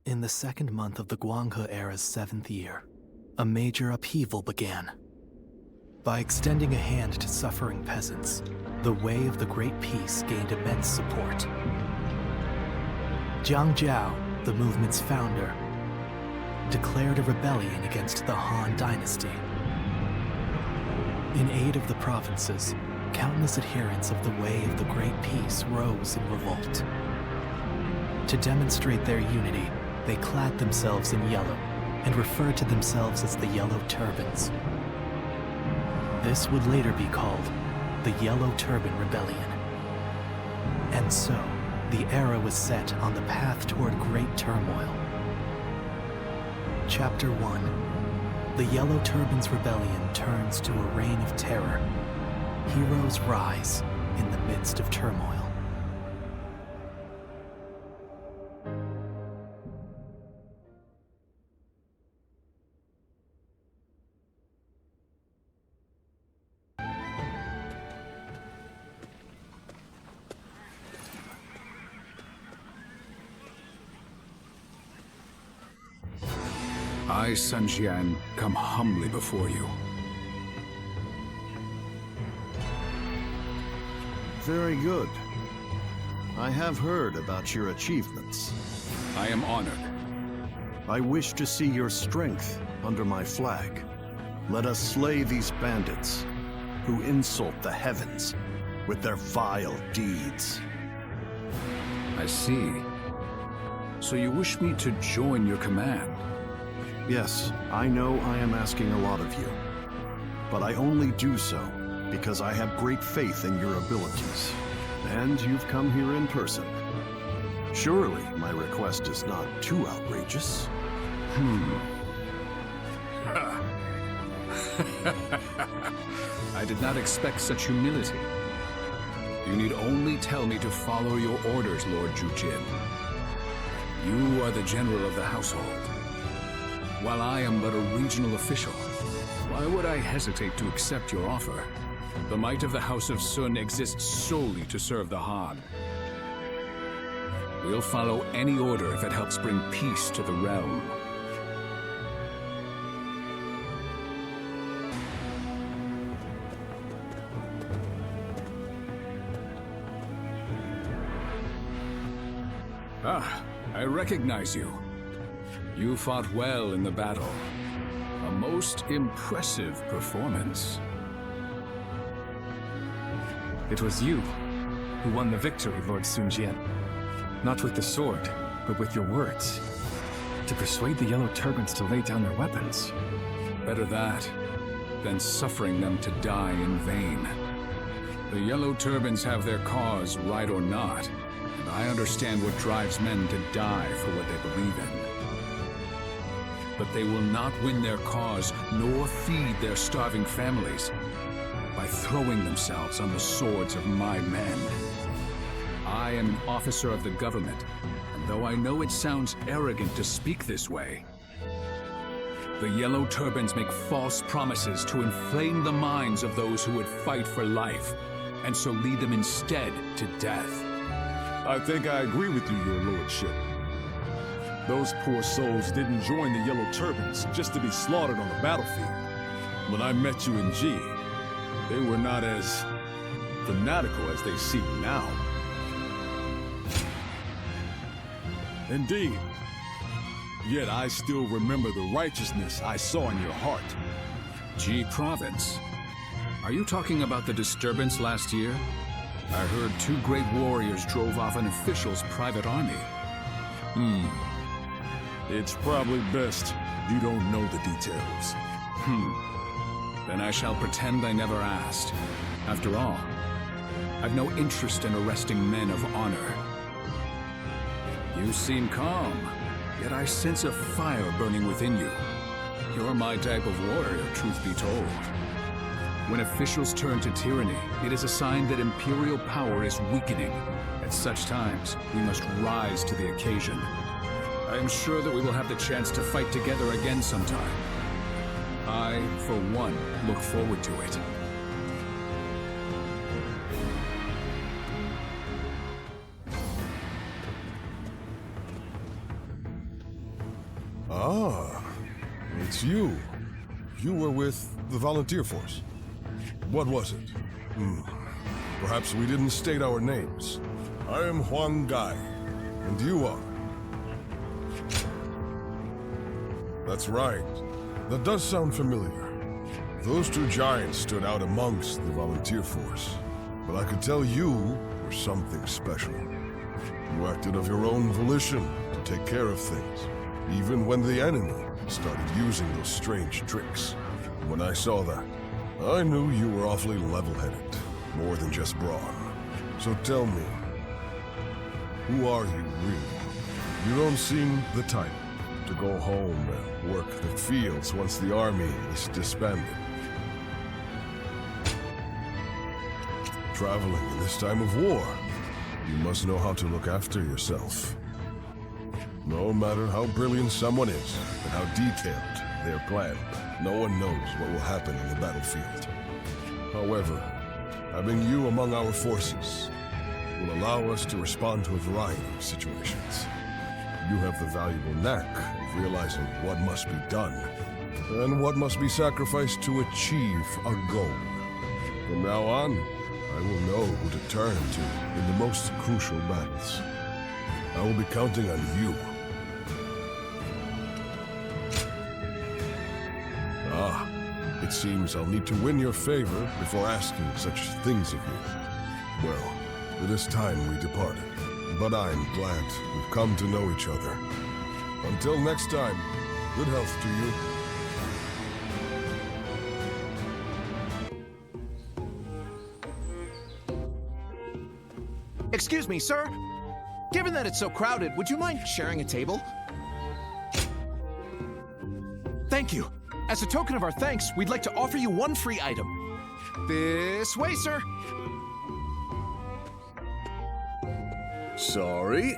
In the second month of the Guanghe era's 7th year, a major upheaval began. By extending a hand to suffering peasants, the way of the Great Peace gained immense support. Jiangdong, the movement's founder, declared a rebellion against the Han dynasty. In aid of the provinces, countless adherents of the way of the Great Peace rose in revolt. To demonstrate their unity, they clad themselves in yellow and referred to themselves as the Yellow Turbans. This would later be called the Yellow Turban Rebellion. And so, the era was set on the path toward great turmoil. Chapter 1. The Yellow Turban's rebellion turns to a reign of terror. Heroes rise in the midst of turmoil. I, Sun Jian, come humbly before you. Very good. I have heard about your achievements. I am honored. I wish to see your strength under my flag. Let us slay these bandits who insult the heavens with their vile deeds. I see. So you wish me to join your command? Yes, I know I am asking a lot of you, but I only do so because I have great faith in your abilities, and you've come here in person. Surely my request is not too outrageous. I did not expect such humility. You need only tell me to follow your orders, Lord Jujin. You are the general of the household, while I am but a regional official. Why would I hesitate to accept your offer? The might of the House of Sun exists solely to serve the Han. We'll follow any order if it helps bring peace to the realm. Ah, I recognize you. You fought well in the battle. A most impressive performance. It was you who won the victory, Lord Sun Jian. Not with the sword, but with your words. To persuade the Yellow Turbans to lay down their weapons. Better that than suffering them to die in vain. The Yellow Turbans have their cause, right or not, and I understand what drives men to die for what they believe in. But they will not win their cause, nor feed their starving families, by throwing themselves on the swords of my men. I am an officer of the government, and though I know it sounds arrogant to speak this way, the Yellow Turbans make false promises to inflame the minds of those who would fight for life, and so lead them instead to death. I think I agree with you, your lordship. Those poor souls didn't join the Yellow Turbans just to be slaughtered on the battlefield. When I met you in G, they were not as fanatical as they seem now. Indeed. Yet I still remember the righteousness I saw in your heart. G Province? Are you talking about the disturbance last year? I heard 2 great warriors drove off an official's private army. It's probably best you don't know the details. Then I shall pretend I never asked. After all, I've no interest in arresting men of honor. You seem calm, yet I sense a fire burning within you. You're my type of warrior, truth be told. When officials turn to tyranny, it is a sign that imperial power is weakening. At such times, we must rise to the occasion. I am sure that we will have the chance to fight together again sometime. I, for one, look forward to it. Ah, it's you. You were with the volunteer force. What was it? Perhaps we didn't state our names. I am Huang, and you are? That's right. That does sound familiar. Those two giants stood out amongst the volunteer force. But I could tell you were something special. You acted of your own volition to take care of things, even when the enemy started using those strange tricks. When I saw that, I knew you were awfully level-headed, more than just brawn. So tell me, who are you really? You don't seem the type to go home and work the fields once the army is disbanded. Traveling in this time of war, you must know how to look after yourself. No matter how brilliant someone is and how detailed their plan, no one knows what will happen in the battlefield. However, having you among our forces will allow us to respond to a variety of situations. You have the valuable knack of realizing what must be done and what must be sacrificed to achieve a goal. From now on, I will know who to turn to in the most crucial battles. I will be counting on you. Ah, it seems I'll need to win your favor before asking such things of you. Well, it is time we departed, but I'm glad we've come to know each other. Until next time, good health to you. Excuse me, sir. Given that it's so crowded, would you mind sharing a table? Thank you. As a token of our thanks, we'd like to offer you one free item. This way, sir. Sorry.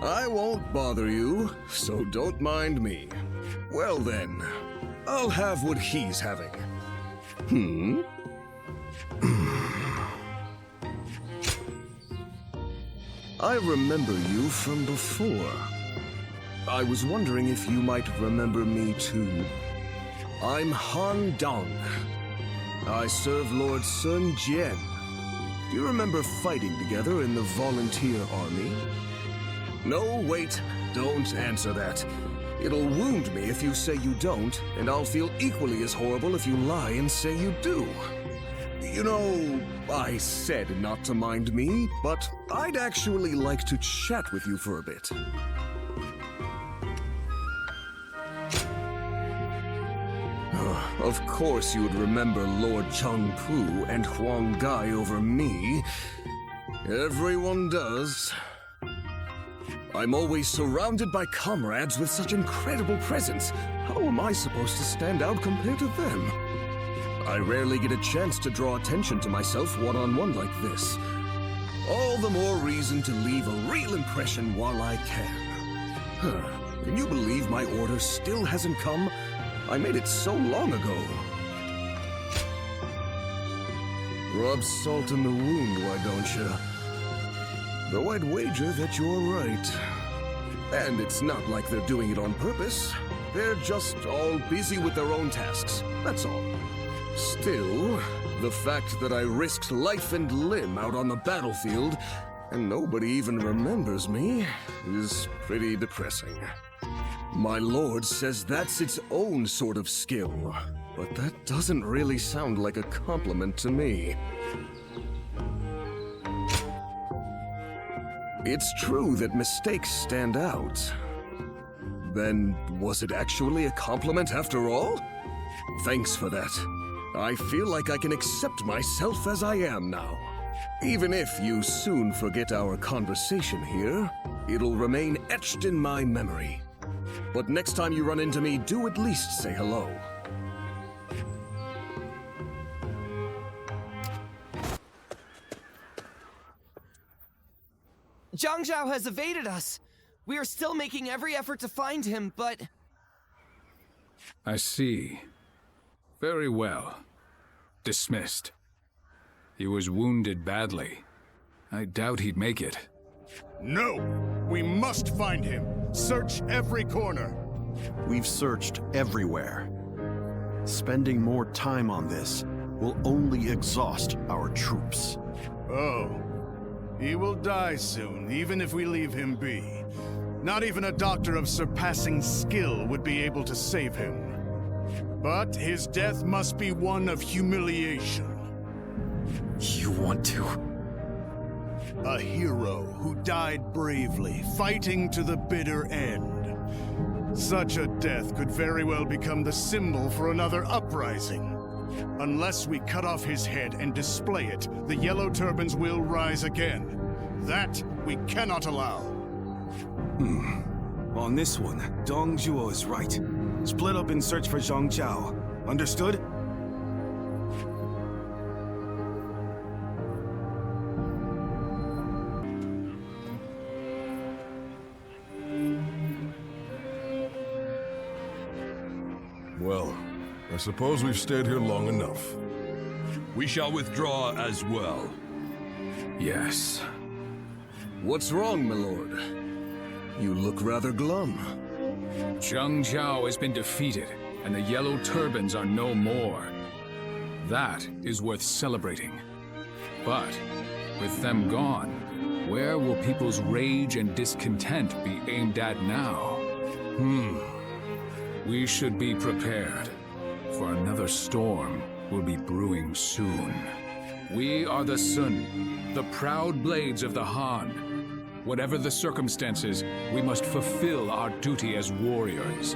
I won't bother you, so don't mind me. Well then, I'll have what he's having. I remember you from before. I was wondering if you might remember me too. I'm Han Dong. I serve Lord Sun Jian. Do you remember fighting together in the volunteer army? No, wait, don't answer that. It'll wound me if you say you don't, and I'll feel equally as horrible if you lie and say you do. You know, I said not to mind me, but I'd actually like to chat with you for a bit. Of course you would remember Lord Chengpu and Huang Gai over me. Everyone does. I'm always surrounded by comrades with such incredible presence. How am I supposed to stand out compared to them? I rarely get a chance to draw attention to myself one-on-one like this. All the more reason to leave a real impression while I can. Can you believe my order still hasn't come? I made it so long ago. Rub salt in the wound, why don't you? Though I'd wager that you're right. And it's not like they're doing it on purpose. They're just all busy with their own tasks, that's all. Still, the fact that I risked life and limb out on the battlefield and nobody even remembers me is pretty depressing. My lord says that's its own sort of skill, but that doesn't really sound like a compliment to me. It's true that mistakes stand out. Then, was it actually a compliment after all? Thanks for that. I feel like I can accept myself as I am now. Even if you soon forget our conversation here, it'll remain etched in my memory. But next time you run into me, do at least say hello. Zhang Zhao has evaded us. We are still making every effort to find him, but... I see. Very well. Dismissed. He was wounded badly. I doubt he'd make it. No! We must find him! Search every corner. We've searched everywhere. Spending more time on this will only exhaust our troops. Oh. He will die soon, even if we leave him be. Not even a doctor of surpassing skill would be able to save him. But his death must be one of humiliation. You want to? A hero who died bravely, fighting to the bitter end. Such a death could very well become the symbol for another uprising. Unless we cut off his head and display it, the Yellow Turbans will rise again. That we cannot allow. On this one, Dong Zhuo is right. Split up and search for Zhang Jiao. Understood? Well, I suppose we've stayed here long enough. We shall withdraw as well. Yes. What's wrong, my lord? You look rather glum. Zhang Jiao has been defeated, and the Yellow Turbans are no more. That is worth celebrating. But, with them gone, where will people's rage and discontent be aimed at now? We should be prepared, for another storm will be brewing soon. We are the Sun, the proud blades of the Han. Whatever the circumstances, we must fulfill our duty as warriors.